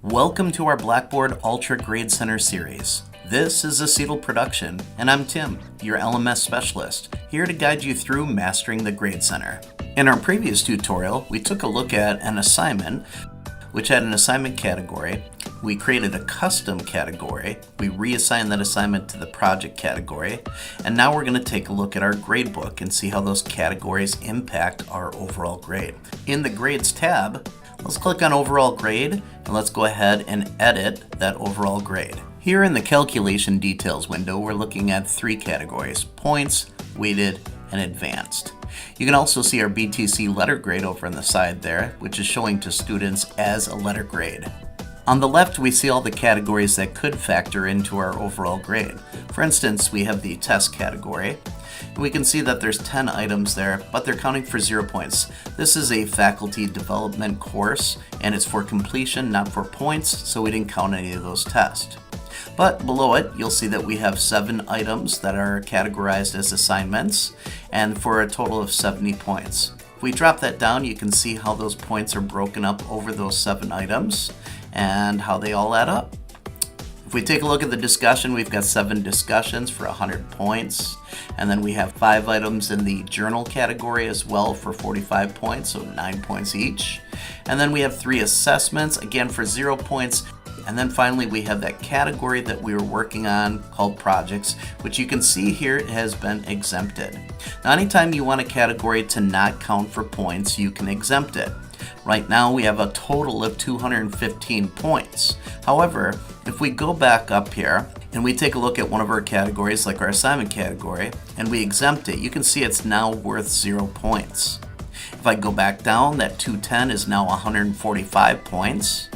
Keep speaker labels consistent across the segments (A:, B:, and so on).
A: Welcome to our Blackboard Ultra Grade Center series. This is a Seattle production, and I'm Tim, your LMS specialist, here to guide you through mastering the Grade Center. In our previous tutorial, we took a look at an assignment, which had an assignment category. We created a custom category. We reassigned that assignment to the project category. And now we're going to take a look at our gradebook and see how those categories impact our overall grade. In the Grades tab, let's click on Overall Grade, and let's go ahead and edit that overall grade. Here in the Calculation Details window, we're looking at three categories: Points, Weighted, and Advanced. You can also see our BTC letter grade over on the side there, which is showing to students as a letter grade. On the left, we see all the categories that could factor into our overall grade. For instance, we have the test category. We can see that there's 10 items there, but they're counting for 0 points. This is a faculty development course, and it's for completion, not for points, so we didn't count any of those tests. But below it, you'll see that we have 7 items that are categorized as assignments, and for a total of 70 points. If we drop that down, you can see how those points are broken up over those 7 items and how they all add up. If we take a look at the discussion, we've got 7 discussions for 100 points. And then we have 5 items in the journal category as well for 45 points, so 9 points each. And then we have 3 assessments, again for 0 points. And then finally we have that category that we were working on called projects, which you can see here has been exempted. Now anytime you want a category to not count for points, you can exempt it. Right now we have a total of 215 points. However, if we go back up here and we take a look at one of our categories, like our assignment category, and we exempt it, you can see it's now worth 0 points. If I go back down, that 210 is now 145 points.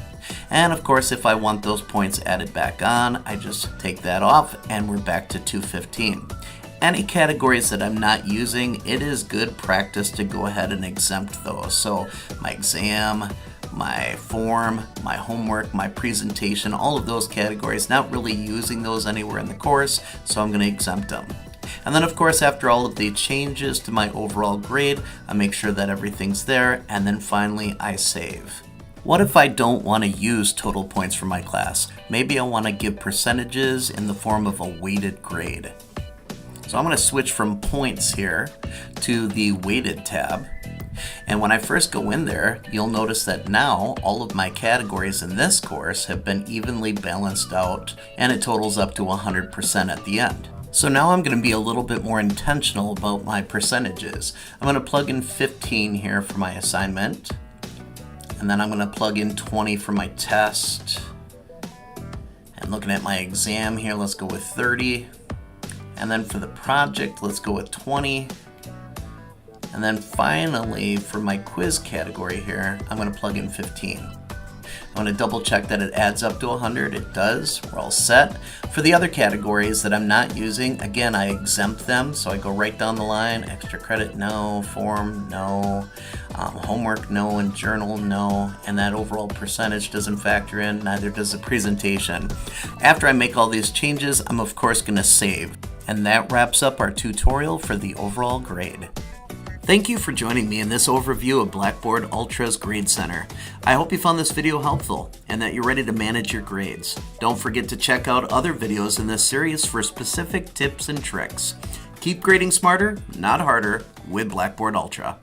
A: And of course, if I want those points added back on, I just take that off and we're back to 215. Any categories that I'm not using, it is good practice to go ahead and exempt those. So my exam, my form, my homework, my presentation, all of those categories, not really using those anywhere in the course, so I'm going to exempt them. And then of course, after all of the changes to my overall grade, I make sure that everything's there, and then finally I save. What if I don't want to use total points for my class? Maybe I want to give percentages in the form of a weighted grade. So I'm going to switch from points here to the weighted tab. And when I first go in there, you'll notice that now all of my categories in this course have been evenly balanced out, and it totals up to 100% at the end. So now I'm going to be a little bit more intentional about my percentages. I'm going to plug in 15 here for my assignment. And then I'm going to plug in 20 for my test. And looking at my exam here, let's go with 30. And then for the project, let's go with 20. And then finally, for my quiz category here, I'm going to plug in 15. I'm going to double check that it adds up to 100. It does. We're all set. For the other categories that I'm not using, again, I exempt them. So I go right down the line. Extra credit, no. Form, no. Homework, no. And journal, no. And that overall percentage doesn't factor in. Neither does the presentation. After I make all these changes, I'm of course going to save. And that wraps up our tutorial for the overall grade. Thank you for joining me in this overview of Blackboard Ultra's Grade Center. I hope you found this video helpful and that you're ready to manage your grades. Don't forget to check out other videos in this series for specific tips and tricks. Keep grading smarter, not harder, with Blackboard Ultra.